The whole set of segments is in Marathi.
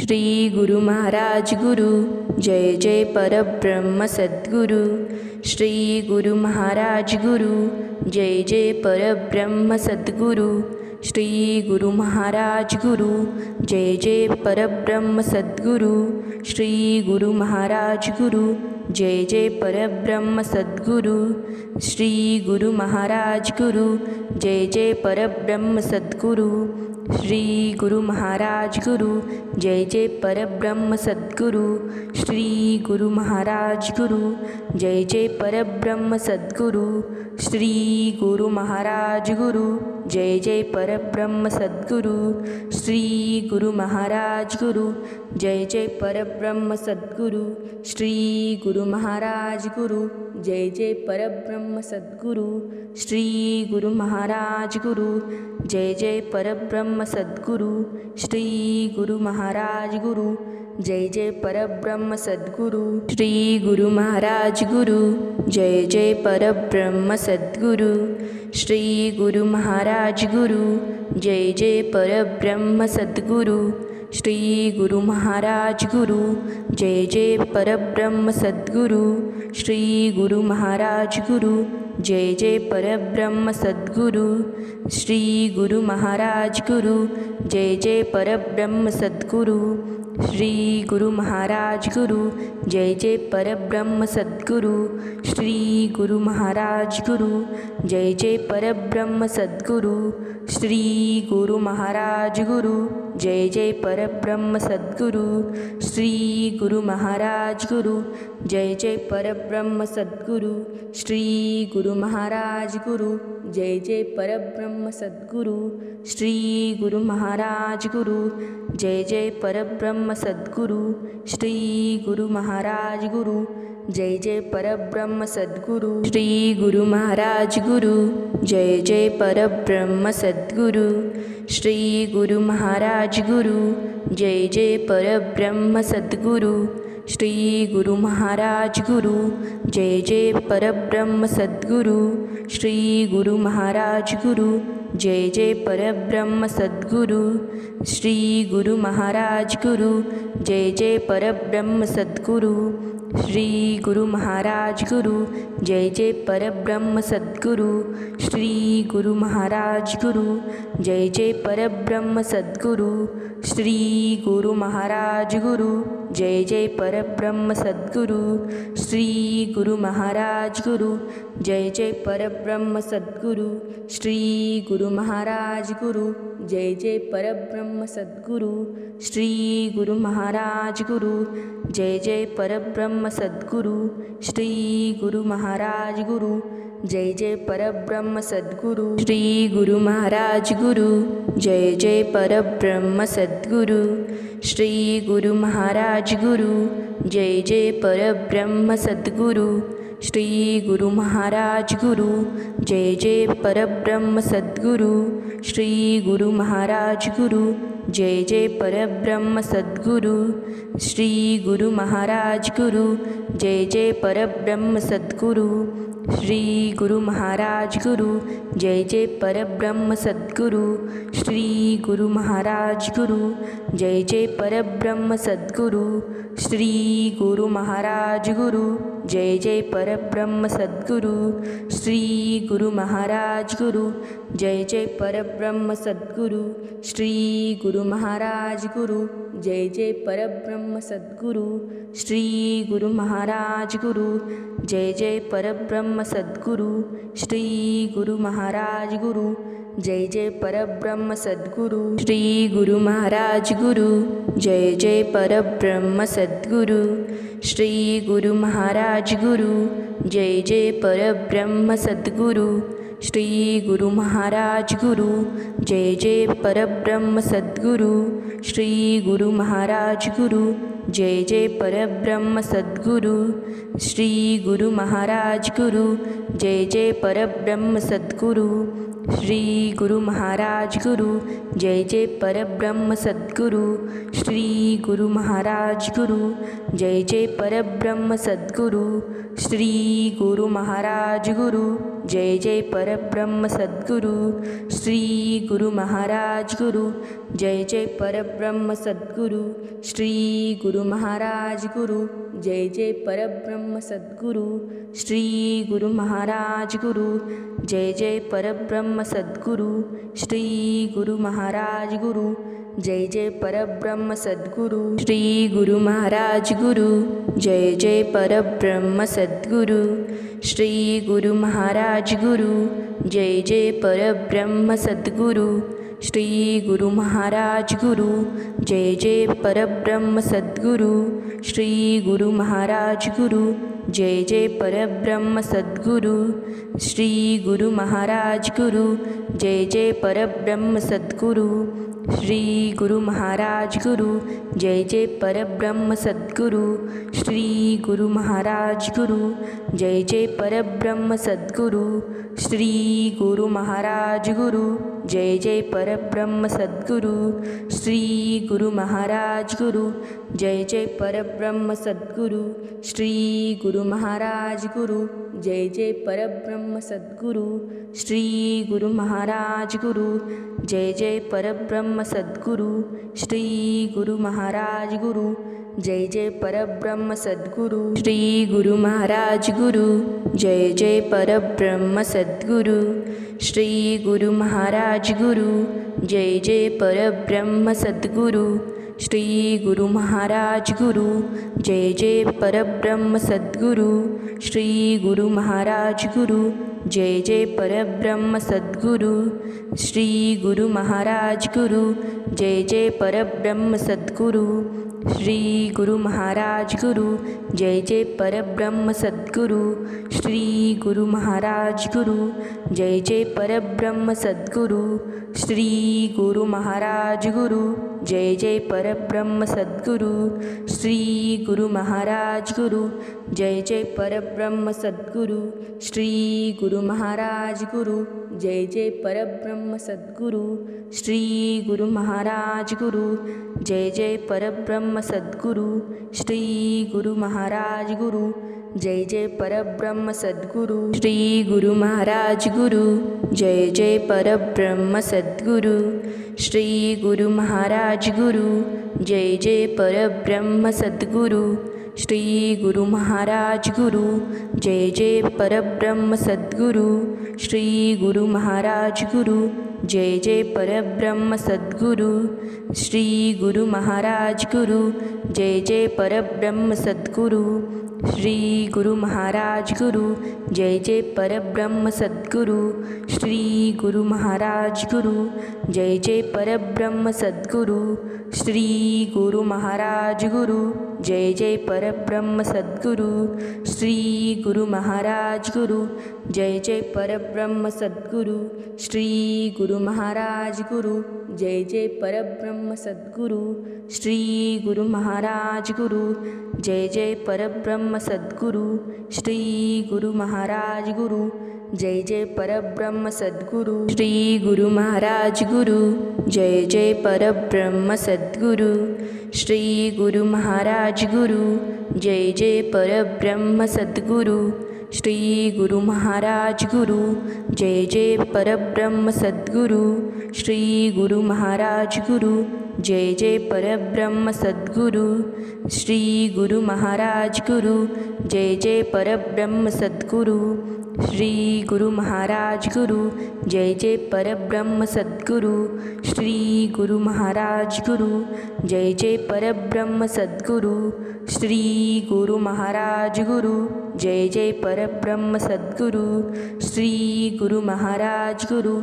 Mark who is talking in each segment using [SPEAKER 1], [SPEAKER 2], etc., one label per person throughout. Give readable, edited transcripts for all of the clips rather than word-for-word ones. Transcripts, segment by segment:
[SPEAKER 1] श्री गुरु महाराज गुरु जय जय परब्रह्म सद्गुरु। श्री गुरु महाराज गुरु जय जय परब्रह्म सद्गुरु। श्री गुरु महाराज गुरु जय जय परब्रह्म सद्गुरु। श्री गुरु महाराज गुरु जय जय परब्रह्म सद्गुरु। श्री गुरु महाराज गुरु जय जय परब्रह्म सद्गुरु। श्री गुरु महाराज गुरु जय जय परब्रह्म सद्गुरु। श्री गुरु महाराज गुरु जय जय परब्रह्म सद्गुरु। श्री गुरु महाराज गुरु जय जय परब्रह्म सद्गुरु। श्री गुरु महाराज गुरु जय जय परब्रह्म सद्गुरु। श्री गुरु महाराज गुरु जय जय परब्रह्म सद्गुरु। श्री गुरु महाराज गुरु जय जय परब्रह्म सद्गुरु। श्री गुरु महाराज गुरु जय जय परब्रह्म सद्गुरु। श्री गुरु महाराज गुरु जय जय परब्रह्म सद्गुरु। श्री गुरु महाराज गुरु जय जय परब्रह्म सद्गुरु। श्री गुरु महाराज गुरु जय जय परब्रह्म सद्गुरु। श्री गुरु महाराज गुरु जय जय परब्रह्म सद्गुरु। श्री गुरु महाराज गुरु जय जय परब्रह्म सद्गुरु। श्री गुरु महाराज गुरु जय जय परब्रह्म सद्गुरु। श्री गुरु महाराज गुरु जय जय परब्रह्म सद्गुरु। श्री गुरु महाराज गुरु जय जय परब्रह्म सद्गुरु। श्री गुरु महाराज गुरु जय जय परब्रह्म सद्गुरु। श्री गुरु महाराज गुरु जय जय परब्रह्म सद्गुरु। श्री गुरु महाराज गुरु जय जय परब्रह्म सद्गुरु। श्री गुरु महाराज गुरु जय जय परब्रह्म सद्गुरु। श्री गुरु महाराज गुरु जय जय परब्रह्म सद्गुरु। श्री गुरु महाराज गुरु जय जय परब्रह्म सद्गुरु। श्री गुरु महाराज गुरु जय जय परब्रह्म सद्गुरु। श्री गुरु महाराज गुरु जय जय परब्रह्म सद्गुरु। श्री गुरु महाराज गुरु जय जय परब्रह्म सद्गुरु। श्री गुरु महाराज गुरु जय जय परब्रह्म सद्गुरु। श्री गुरु महाराज गुरु जय जय परब्रह्म सद्गुरु। श्री गुरु महाराज गुरु जय जय परब्रह्म सद्गुरु। श्री गुरु महाराज गुरु जय जय परब्रह्म सद्गुरु। श्री गुरु महाराज गुरु जय जय परब्रह्म सद्गुरु। श्री गुरु महाराज गुरु जय जय परब्रह्म सद्गुरु। श्री गुरु महाराज गुरु जय जय परब्रह्म सद्गुरु। श्री गुरु महाराज गुरु जय जय परब्रह्म सद्गुरु। श्री गुरु महाराज गुरु जय जय परब्रह्म सद्गुरु। श्री गुरु महाराज गुरु जय जय परब्रह्म सद्गुरु। श्री गुरु महाराज गुरु जय जय परब्रह्म सद्गुरु। श्री गुरु महाराज गुरु जय जय परब्रह्म सद्गुरु। श्री गुरु महाराज गुरु जय जय परब्रह्म सद्गुरु। श्री गुरु महाराज गुरु जय जय परब्रह्म सद्गुरु। श्री गुरु महाराज गुरु जय जय परब्रह्म सद्गुरु। श्री गुरु महाराज गुरु जय जय परब्रह्म सद्गुरु। श्री गुरु महाराज गुरु जय जय परब्रह्म सद्गुरु। श्री गुरु महाराज गुरु जय जय परब्रह्म सद्गुरु। श्री गुरु महाराज गुरु जय जय परब्रह्म सद्गुरु। श्री गुरु महाराज गुरु जय जय परब्रह्म सद्गुरु। श्री गुरु महाराज गुरु जय जय परब्रह्म सद्गुरु। श्री गुरु महाराज गुरु जय जय परब्रह्म सद्गुरु। श्री गुरु महाराज गुरु जय जय परब्रह्म सद्गुरु। श्री गुरु महाराज गुरु जय जय परब्रह्म सद्गुरु। श्री गुरु महाराज गुरु जय जय परब्रह्म सद्गुरु। श्री गुरु महाराज गुरु जय जय परब्रह्म सद्गुरु। श्री गुरु महाराज गुरु जय जय परब्रह्म सद्गुरु श्री गुरु महाराज गुरु जय जय परब्रह्म सद्गुरु श्री गुरु महाराज गुरु जय जय परब्रह्म सद्गुरु श्री गुरु महाराज गुरु जय जय परब्रह्म सद्गुरु श्री गुरु महाराज गुरु जय जय परब्रह्म सद्गुरु श्री गुरु महाराज गुरु जय जय परब्रह्म सद्गुरु श्री गुरु महाराज गुरु जय जय परब्रह्म सद्गुरु श्री गुरु महाराज गुरु जय जय परब्रह्म सद्गुरु श्री गुरु महाराज गुरु जय जय परब्रह्म सद्गुरु श्री गुरु महाराज गुरु जय जय परब्रह्म सद्गुरु श्री गुरु महाराज गुरु जय जय परब्रह्म सद्गुरु श्री गुरु महाराज गुरु जय जय परब्रह्म सद्गुरु श्री गुरु महाराज गुरु जय जय परब्रह्म सद्गुरु श्री गुरु महाराज गुरु जय जय परब्रह्म सद्गुरु श्री गुरु महाराज गुरु जय जय परब्रह्म सद्गुरु श्री गुरु महाराज गुरु जय जय परब्रह्म सद्गुरु श्री गुरु महाराज गुरु जय जय परब्रह्म सद्गुरु श्री गुरु महाराज गुरु जय जय परब्रह्म सद्गुरु श्री गुरु महाराज गुरु जय जय परब्रह्म सद्गुरु श्री गुरु महाराज गुरु जय जय परब्रह्म सद्गुरु श्री गुरु महाराज गुरु जय जय परब्रह्म सद्गुरु श्री गुरु महाराज गुरु जय जय परब्रह्म सद्गुरु श्री गुरु महाराज गुरु जय जय परब्रह्म सद्गुरु श्री गुरु महाराज गुरु जय जय परब्रह्म सद्गुरु श्री गुरु महाराज गुरु जय जय परब्रह्म सद्गुरु श्री गुरु महाराज गुरु जय जय परब्रह्म सद्गुरु श्री गुरु महाराज गुरु जय जय परब्रह्म सद्गुरु श्री गुरु महाराज गुरु जय जय परब्रह्म सद्गुरु श्री गुरु महाराज गुरु जय जय परब्रह्म सद्गुरु श्री गुरु महाराज गुरु जय जय परब्रह्म सद्गुरु श्री गुरु महाराज गुरु जय जय परब्रह्म सद्गुरु श्री गुरु महाराज गुरु जय जय परब्रह्म सद्गुरु श्री गुरु महाराज गुरु जय जय परब्रह्म सद्गुरु श्री गुरु महाराज गुरु जय जय परब्रह्म सद्गुरु श्री गुरु महाराज गुरु जय जय परब्रह्म सद्गुरु श्री गुरु महाराज गुरु जय जय परब्रह्म सद्गुरु श्री गुरु महाराज गुरु जय जय परब्रह्म सद्गुरु श्री गुरु महाराज गुरु जय जय परब्रह्म सद्गुरु श्री गुरु महाराज गुरु जय जय परब्रह्म सद्गुरु श्री गुरु महाराज गुरु जय जय परब्रह्म सद्गुरु श्री गुरु महाराज गुरु जय जय परब्रह्म सद्गुरु श्री गुरु महाराज गुरु जय जय परब्रह्म सद्गुरु श्री गुरु महाराज गुरु जय जय परब्रह्म सद्गुरु श्री गुरु महाराज गुरु जय जय परब्रह्म सद्गुरु श्री गुरु महाराज गुरु जय जय परब्रह्म सद्गुरु श्री गुरु महाराज गुरु जय जय परब्रह्म सद्गुरु श्री गुरु महाराज गुरु जय जय परब्रह्म सद्गुरु श्री गुरु महाराज गुरु जय जय परब्रह्म सद्गुरु श्री गुरु महाराज गुरु जय जय परब्रह्म सद्गुरु श्री गुरु महाराज गुरु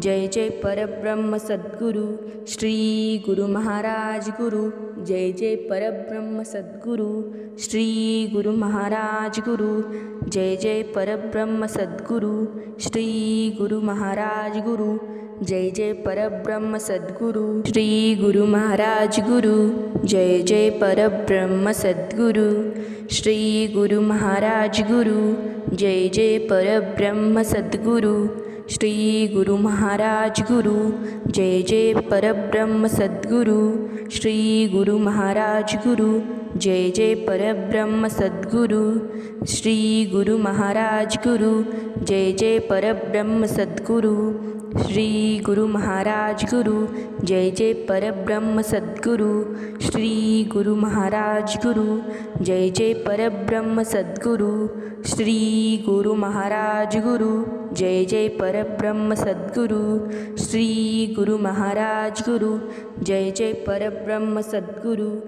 [SPEAKER 1] जय जय परब्रह्म सद्गुरु श्री गुरु महाराज गुरु जय जय परब्रह्म सद्गुरु श्री गुरु महाराज गुरु जय जय परब्रह्म सद्गुरु श्री गुरु महाराज गुरु जय जय परब्रह्म सद्गुरु श्री गुरु महाराज गुरु जय जय परब्रह्म सद्गुरु श्री गुरु महाराज गुरु जय जय परब्रह्म सद्गुरु श्री गुरु महाराज गुरु जय जय परब्रह्म सद्गुरु श्री गुरु महाराज गुरु जय जय परब्रह्म सद्गुरु श्री गुरु महाराज गुरु जय जय परब्रह्म सद्गुरु श्री गुरु महाराज गुरु जय जय परब्रह्म सद्गुरु श्री गुरु महाराज गुरु जय जय परब्रह्म सद्गुरु श्री गुरु महाराज गुरु जय जय परब्रह्म सद्गुरु श्री गुरु महाराज गुरु जय जय परब्रह्म सद्गुरु।